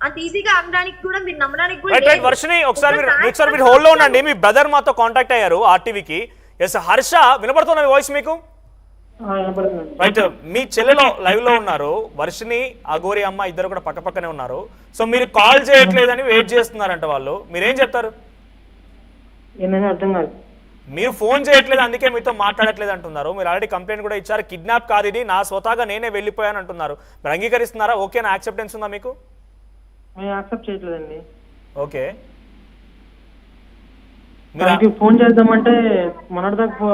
అంత ఈజీగా అనడానికి కూడా మీరు నమ్మడానికి కూడా రైట్ వర్షిని ఒకసారి మీరు హోల్డ్ లో ఉండండి. మీ బ్రదర్ మాతో కాంటాక్ట్ అయ్యారు ఆర్టీవీకి. ఎస్ హర్ష, వినపడుతున్న వాయిస్ మీకు? రైట్, మీ చెల్లెలో లైవ్ లో ఉన్నారు, వర్షిని అఘోరి అమ్మ ఇద్దరు కూడా పక్క పక్కనే ఉన్నారు. సో మీరు కాల్ చేయట్లేదని వెయిట్ చేస్తున్నారంట వాళ్ళు. మీరేం చెప్తారు? అర్థం కాదు. మీరు ఫోన్ చేయట్లేదు అందుకే మీతో మాట్లాడట్లేదు అంటున్నారు. మీరు ఆల్రెడీ కంప్లైంట్ కూడా ఇచ్చారు. కిడ్నాప్ కాదు ఇది, నా స్వతహాగా నేనే వెళ్ళిపోయాను అంటున్నారు. మీరు అంగీకరిస్తున్నారా? ఓకేనా, యాక్సెప్టెన్స్ ఉందా మీకు? యాక్సెప్ట్ చేయట్లేదండి. ఓకే, మీరు ఫోన్ చేద్దామంటే మొన్నటిదాకా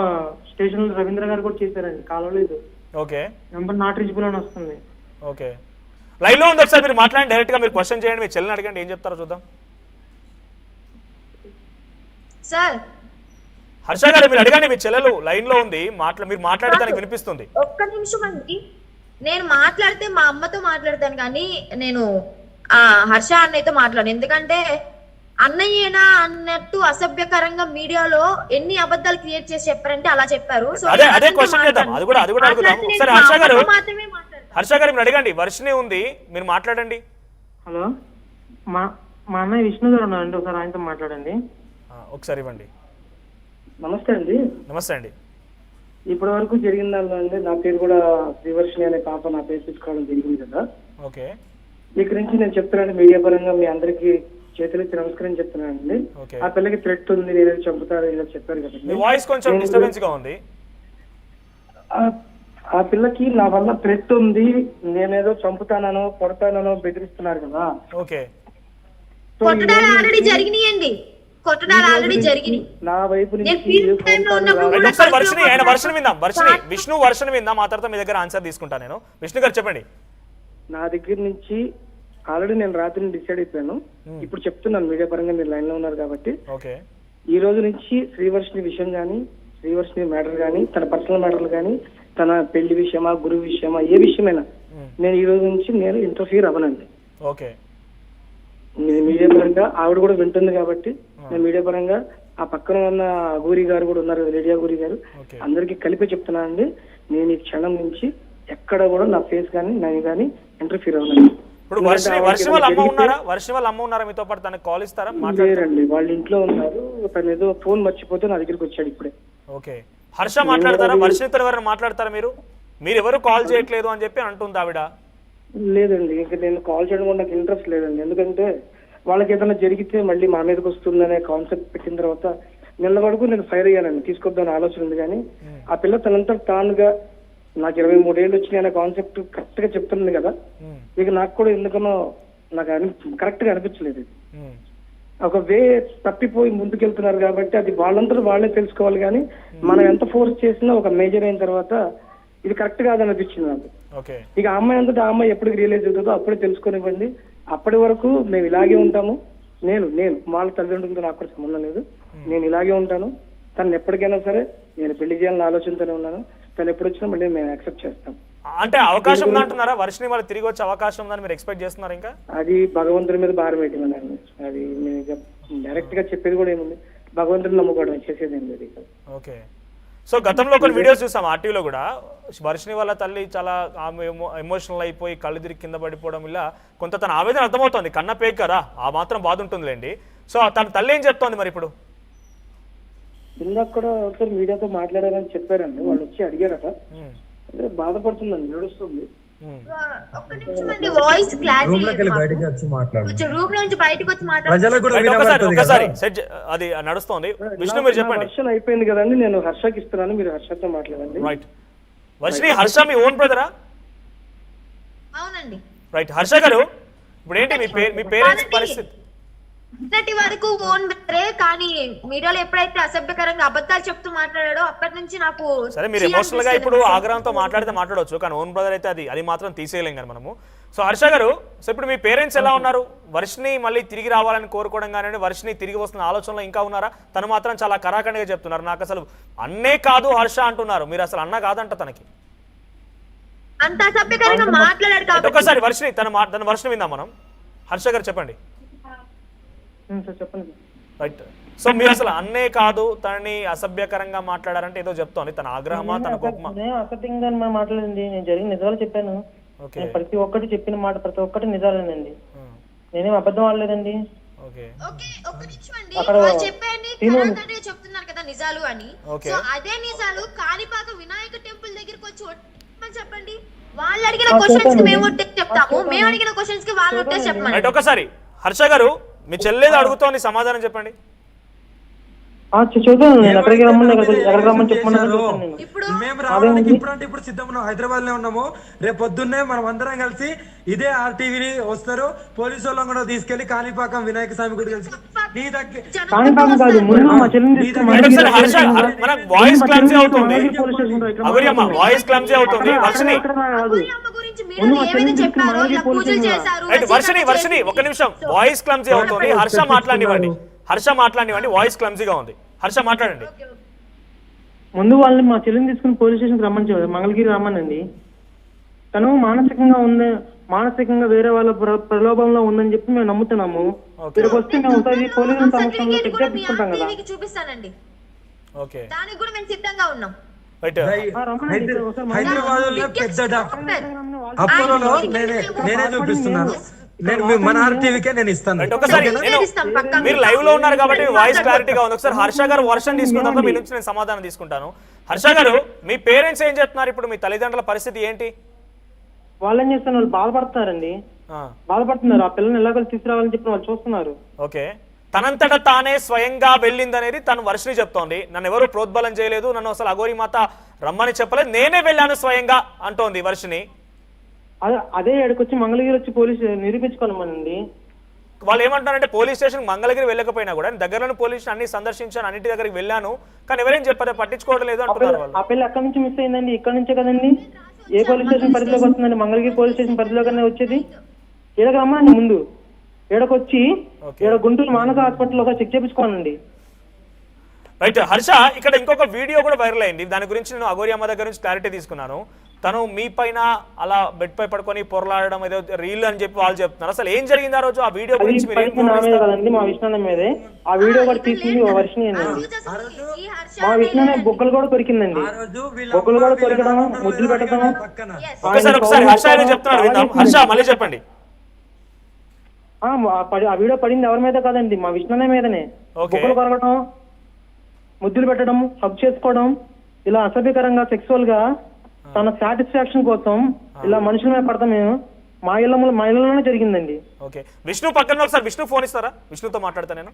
స్టేషన్ రవీంద్ర గారు కూడా చేశారండి, కాలవలేదు. ఓకే, నెంబర్ నాట్ రీచబుల్ అని వస్తుంది. ఓకే, లైవ్ లో ఉంది, ఒకసారి మీరు మాట్లాడండి. డైరెక్ట్ గా మీరు క్వశ్చన్ చేయండి, మీ చెల్లెని అడగండి, ఏం చెప్తారో చూద్దాం. సార్ హర్ష గారు మీరు అడగండి, మీ చెల్లెలు లైన్ లో ఉంది, మీరు మాట్లాడే దానికి వినిపిస్తుంది. ఒక్క నిమిషం అండి, నేను మాట్లాడితే మా అమ్మతో మాట్లాడతాను కానీ నేను హర్ష అన్నయ్యతో మాట్లాడు. ఎందుకంటే అన్నయ్యేనా అన్నట్టు అసభ్యకరంగా మీడియాలో ఎన్ని అబద్ధాలు క్రియేట్ చేసి చెప్పారంటే అలా చెప్పారు. సో అదే క్వశ్చన్ చేద్దాం, అది కూడా అడుగుదాం. సరే హర్ష గారు మీరు అడగండి, వర్షనే ఉంది, మీరు మాట్లాడండి. హలో, మా అన్నయ్య విష్ణు గారు ఉన్నారండి, ఒకసారి ఆయనతో మాట్లాడండి. ఒకసారి ఇవ్వండి. నమస్తే అండి. నమస్తే అండి. ఇప్పటి వరకు జరిగిన దానిలో నా పేరు కూడా శ్రీవర్షిని అనే పాప నా పేరు తీసుకోవడం జరిగింది కదా. ఓకే, ఇక్కడ నుంచి నేను చెప్తున్నాను, మీడియా పరంగా మీ అందరికి చేతులెత్తి నమస్కారం చెప్తున్నానండి. ఆ పిల్లకి థ్రెట్ ఉంది, నేనేదో చంపుతాను ఇలా చెప్పారు కదా. వాయిస్ కొంచెం డిస్టర్బెన్స్ గా ఉంది. ఆ పిల్లకి నా వల్ల థ్రెట్ ఉంది, నేనేదో చంపుతానో కొడతానో బెదిరిస్తున్నారు కదా. ఓకే, కొట్టడాలు ఆల్రెడీ జరిగినాయండి, కొట్టడాలు ఆల్రెడీ జరిగినాయి నా వైపు నుంచి. విష్ణు వర్షన్ విందాం, ఆ తర్వాత మీ దగ్గర ఆన్సర్ తీసుకుంటా నేను. విష్ణు గారు చెప్పండి. నా దగ్గర నుంచి ఆల్రెడీ నేను రాత్రి డిసైడ్ అయిపోయాను. ఇప్పుడు చెప్తున్నాను, మీడియా పరంగా మీరు లైన్ లో ఉన్నారు కాబట్టి. ఈ రోజు నుంచి శ్రీవర్షిని విషయం గానీ, శ్రీవర్షిని మ్యాటర్ గానీ, తన పర్సనల్ మ్యాటర్లు గానీ, తన పెళ్లి విషయమా, గురువు విషయమా, ఏ విషయమైనా నేను ఈ రోజు నుంచి నేను ఇంటర్ఫియర్ అవ్వనండి. ఓకే, మీడియా పరంగా ఆవిడ కూడా వింటుంది కాబట్టి నేను మీడియా పరంగా ఆ పక్కన ఉన్న అఘోరి గారు కూడా ఉన్నారు, రేడియా అఘోరి గారు, అందరికి కలిపి చెప్తున్నానండి. నేను ఈ క్షణం నుంచి ఎక్కడ కూడా నా ఫేస్ కానీ నేను కానీ ఇంటర్ఫియర్ అవ్వనండి. ఇప్పుడు వర్షం వాళ్ళ అమ్మ ఉన్నారా మీతో పాటు? తనకు కాల్ ఇస్తారా? లేరండి, వాళ్ళ ఇంట్లో ఉన్నారు. తను ఏదో ఫోన్ మర్చిపోతే నా దగ్గరికి వచ్చాడు ఇప్పుడే. ఓకే, హర్ష మాట్లాడతారా? వర్షితో ఎవరైనా మాట్లాడతారా? మీరు ఎవరు కాల్ చేయట్లేదు అని చెప్పి అంటుంది ఆవిడ. లేదండి, ఇంకా నేను కాల్ చేయడం కూడా నాకు ఇంట్రెస్ట్ లేదండి. ఎందుకంటే వాళ్ళకి ఏదైనా జరిగితే మళ్ళీ మా మీదకి వస్తుందనే కాన్సెప్ట్ పెట్టిన తర్వాత నిన్న వరకు నేను ఫైర్ అయ్యానండి, తీసుకొద్దామని ఆలోచన ఉంది. కానీ ఆ పిల్ల తనంతా తానుగా నాకు 23 ఏళ్ళు వచ్చినాయి అనే కాన్సెప్ట్ కరెక్ట్ గా చెప్తుంది కదా. ఇక నాకు కూడా ఎందుకనో నాకు కరెక్ట్ గా అనిపించలేదు. ఒక వే తప్పిపోయి ముందుకెళ్తున్నారు కాబట్టి అది వాళ్ళంతా వాళ్ళే తెలుసుకోవాలి. కానీ మనం ఎంత ఫోర్స్ చేసినా ఒక మేజర్ అయిన తర్వాత ఇది కరెక్ట్ కాదని అనిపించింది నాకు. ఇక అమ్మాయి అంతటా ఆ అమ్మాయి ఎప్పటికి రియలైజ్ అవుతుందో అప్పుడే తెలుసుకొనివ్వండి. అప్పటి వరకు మేము ఇలాగే ఉంటాము. నేను వాళ్ళ తల్లిదండ్రులతో నాకు కూడా సంబంధం లేదు, నేను ఇలాగే ఉంటాను. తను ఎప్పటికైనా సరే నేను పెళ్లి చేయాలని ఆలోచనతోనే ఉన్నాను. తను ఎప్పుడు వచ్చినా మళ్ళీ మేము యాక్సెప్ట్ చేస్తాం. అంటే అవకాశం ఉందంటున్నారా? వర్షిని వాళ్ళు తిరిగి వచ్చే అవకాశం ఉందని మీరు ఎక్స్పెక్ట్ చేస్తున్నారు? ఇంకా అది భగవంతుడి మీద భారం పెట్టిందండి. అది నేను డైరెక్ట్ గా చెప్పేది కూడా ఏముంది, భగవంతుడిని నమ్ముకోవడం, చేసేది ఏం లేదు. ఓకే, సో గతంలో కొన్ని వీడియోస్ చూసాం ఆర్టీవీలో కూడా, వర్షిని వాళ్ళ తల్లి చాలా ఎమోషనల్ అయిపోయి కళ్ళు తిరిగి కింద పడిపోవడం, ఇలా కొంత తన ఆవేదన అర్థమవుతుంది. కన్న పేక్ కదా, ఆ మాత్రం బాధ ఉంటుందిలేండి. సో తన తల్లి ఏం చెప్తోంది మరి ఇప్పుడు? ఇందాక కూడా ఒకసారి మీడియాతో మాట్లాడారని చెప్పారండి, వాళ్ళు వచ్చి అడిగారట. బాధపడుతుందండి, ఏడుస్తుంది. అది నడుస్తోంది. విష్ణు మీరు చెప్పండి. హర్ష అయిపోయింది కదండి, నేను హర్షకి ఇస్తున్నాను, మీరు హర్షతో మాట్లాడండి. రైట్, వర్షిని హర్ష మీ ఓన్ బ్రదరా? అవునండి. రైట్, హర్ష గారు ఇప్పుడు ఏంటి మీ పేరెంట్స్ పరిస్థితి? ఇప్పటి వరకు ఓన్ బ్రదరే, కానీ మీడియాలో ఎప్పుడైతే అసభ్యకరంగా అబద్ధాలు చెప్తూ మాట్లాడాడో అప్పటి నుంచి నాకు సరే, మీరు ఎమోషనల్ గా ఇప్పుడు ఆగ్రహంతో మాట్లాడితే మాట్లాడవచ్చు, కానీ ఓన్ బ్రదర్ అయితే అది మాత్రం తీసేయలేం కదా మనము. సో హర్ష గారు, సో ఇప్పుడు మీ పేరెంట్స్ ఎలా ఉన్నారు? వర్షిని మళ్ళీ తిరిగి రావాలని కోరుకోవడం కానీ, వర్షిని తిరిగి వస్తున్న ఆలోచనలో ఇంకా ఉన్నారా? తను మాత్రం చాలా కరాఖండిగా చెప్తున్నారు, నాకు అసలు అన్నే కాదు హర్ష అంటున్నారు. మీరు అసలు అన్న కాదంట తనకి, అంత అసభ్యకరంగా మాట్లాడాడు కాబట్టి. ఒక్కసారి వర్షిని తన వర్షం విందాం మనం. హర్ష గారు చెప్పండి. చెప్పండి. రైట్, సో మీరు అసలు అన్నే కాదు తనని అసభ్యకరంగా మాట్లాడారంటే ఏదో చెప్తోంది, తన ఆగ్రహమా తన కోపమా? అసభ్యంగా మాట్లాడింది, నేను జరిగిన నిజాలు చెప్పాను. ప్రతి ఒక్కటి చెప్పిన మాట ప్రతి ఒక్కటి నిజాలేనండి. నేనేం అబద్ధం ఆడలేదండి. ఓకే ఓకే ఒక్క నిమిషం అండి. అక్కడ వాళ్ళు చెప్పండి కరాఖండిగా చెప్తున్నారు కదా నిజాలు అని. ఓకే. సో అదే నిజాలు కాణిపాక వినాయక టెంపుల్ దగ్గరికి వచ్చి ఒట్టమని చెప్పండి. వాళ్ళు అడిగిన క్వశ్చన్స్ కి మేము ఒట్టేసి చెప్తాము, మేము అడిగిన క్వశ్చన్స్ కి వాళ్ళు ఒట్టేసి చెప్పండి. రైట్ ఒకసారి హర్ష గారు మీ చెల్లేదో అడుగుతోంది సమాధానం చెప్పండి. చూద్దాం నేను ఎక్కడికి రమ్మని చెప్పమన్నాను. ఇప్పుడు మేము రావడానికి ఇప్పుడు సిద్ధం హైదరాబాద్ లో ఉన్నాము. రేపు పొద్దున్నే మనం అందరం కలిసి ఇదే ఆర్టీవీ వస్తారు. పోలీసు వాళ్ళని కూడా తీసుకెళ్లి కాణిపాకం వినాయక స్వామి గుడి కలిసి నీ దగ్గర కాణిపాకం కాదు, ముందు మా చెల్లిని తీసుకుని రైట్ ఒకసారి హర్ష మన వాయిస్ క్లమ్జీ అవుతుంది. అగురియమ్మ వాయిస్ క్లమ్జీ అవుతుంది. వర్షిని అమ్మ గురించి మీరు ఏమైతే చెప్పారో ఇలా పూజలు చేశారు. రైట్ వర్షిని ఒక్క నిమిషం వాయిస్ క్లమ్జీ అవుతుంది. హర్ష మాట్లాడినివ్వండి వాయిస్ క్లమ్జీగా ఉంది. హర్ష మాట్లాడండి. ముందు వాళ్ళని మా చెల్లిని తీసుకుని పోలీస్ స్టేషన్కి రమ్మని చెప్పారు, మంగళగిరి రమ్మనండి. తను మానసికంగా వేరే వాళ్ళ ప్రలోభంలో ఉందని చెప్పి మేము నమ్ముతున్నాము. ఇక్కడికి వస్తే మేము ఒకసారి పోలీసుల సమక్షంలో చెక్ చేయించుకుంటాం కదా. చూపిస్తానండి, ఓకే దానికి కూడా మేము సిద్ధంగా ఉన్నాం. రైట్ హైదరాబాద్ లో పెద్ద అపోలోలో నేనే చూపిస్తున్నాను. నేను మన ఆర్టీవీకే నేను ఇస్తాను. రైట్ ఒకసారి మీరు లైవ్ లో ఉన్నారు కాబట్టి వాయిస్ క్లారిటీగా ఉంది. ఒకసారి హర్ష గారు వర్షన్ తీసుకున్న తర్వాత మీ నుంచి నేను సమాధానం తీసుకుంటాను. హర్ష గారు మీ పేరెంట్స్ ఏం చెప్తున్నారు? ఇప్పుడు మీ తల్లిదండ్రుల పరిస్థితి ఏంటి? వాళ్ళు ఏం చేస్తున్నారు, వాళ్ళు బాధపడుతున్నారు. ఆ పిల్లల్ని ఎలాగో తీసుకురావాలని చెప్పి వాళ్ళు చూస్తున్నారు. ఓకే తనంతట తానే స్వయంగా వెళ్ళిందనేది తను వర్షిని చెప్తోంది. నన్ను ఎవరు ప్రోద్బలం చేయలేదు, నన్ను అసలు అఘోరి మాత రమ్మని చెప్పలేదు, నేనే వెళ్ళాను స్వయంగా అంటోంది వర్షిని. అదే ఎక్కడికొచ్చి మంగళగిరి వచ్చి పోలీసు నిరూపించుకోవాలమండి. వాళ్ళు ఏమంటారంటే పోలీస్ స్టేషన్ మంగళగిరి వెళ్ళకపోయినా కూడా దగ్గరలోని పోలీస్ స్టేషన్ అన్ని సందర్శించాను, అన్నింటి దగ్గరికి వెళ్ళాను, కానీ ఎవరేం చెప్పారు పట్టించుకోవడం లేదు అంటున్నారు వాళ్ళు. ఆ పిల్ల ఎక్కడి నుంచి మిస్ అయిందండి? ఇక్కడ నుంచే కదండి. ఏ పోలీస్ స్టేషన్ పరిధిలోకి వస్తుందండి? మంగళగిరి పోలీస్ స్టేషన్ పరిధిలోకనే వచ్చేది. ఏడకి రమ్మనండి ముందు, ఏడకొచ్చి గుంటూరు మానక హాస్పిటల్ లో చెక్ చేయించుకోవాలండి. రైట్ హర్ష, ఇక్కడ ఇంకొక వీడియో కూడా వైరల్ అయింది. దాని గురించి నేను అఘోరి అమ్మ దగ్గర నుంచి క్లారిటీ తీసుకున్నాను. తను మీ పైన అలా బెడ్ పై పడుకొని పొరలాడడం ఏదో రీల్ అని చెప్పి వాళ్ళు చెప్తున్నారు. అసలు ఏం జరిగింది ఆ రోజు? ఆ వీడియో గురించి కదండి, మా విష్ణు మీదే ఆ వీడియో కూడా తీసింది వర్షిని అండి. మా విష్ణు బొక్కలు కూడా కొరికిందండి. బొక్కలు కూడా కొరికడం, ముద్దులు పెట్టడం. ఒకసారి హర్ష చెప్తున్నారు విందాం. హర్ష మళ్ళీ చెప్పండి. ఆ వీడియో పడింది ఎవరి మీద కాదండి, మా విష్ణు మీదనే. బొక్కలు కొరకడం, ముద్దులు పెట్టడం, హగ్ చేసుకోవడం, ఇలా అసభ్యకరంగా సెక్సువల్ గా తన సాటిస్ఫాక్షన్ కోసం ఇలా మనుషుల మీద పడతాం మేము. మా ఇళ్లలోనే జరిగిందండి. ఓకే విష్ణు పక్కన ఒకసారి విష్ణు ఫోన్ ఇస్తారా? విష్ణుతో మాట్లాడతా నేను.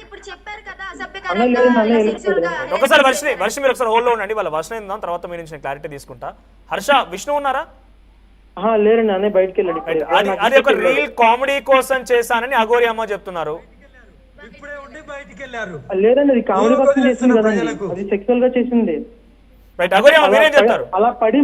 ఇప్పుడు చెప్పారు కదా ఒకసారి వర్షిని మీరు ఒకసారి హోల్డ్ లో ఉండండి. వాళ్ళ వర్షం ఏందా తర్వాత మీ నుంచి నేను క్లారిటీ తీసుకుంటా. హర్ష విష్ణు ఉన్నారా? లేరండి, అనే బయటకు వెళ్ళండి. అది ఒక రీల్ కామెడీ కోసం చేశానని అఘోరి అమ్మ చెప్తున్నారు. లేదండి, అది కామెడీ కోసం చేసింది కదండి, అది సెక్సువల్ గా చేసింది. రైట్ అఘోరి అమ్మ మీరేం చెప్తారు? అలా పడి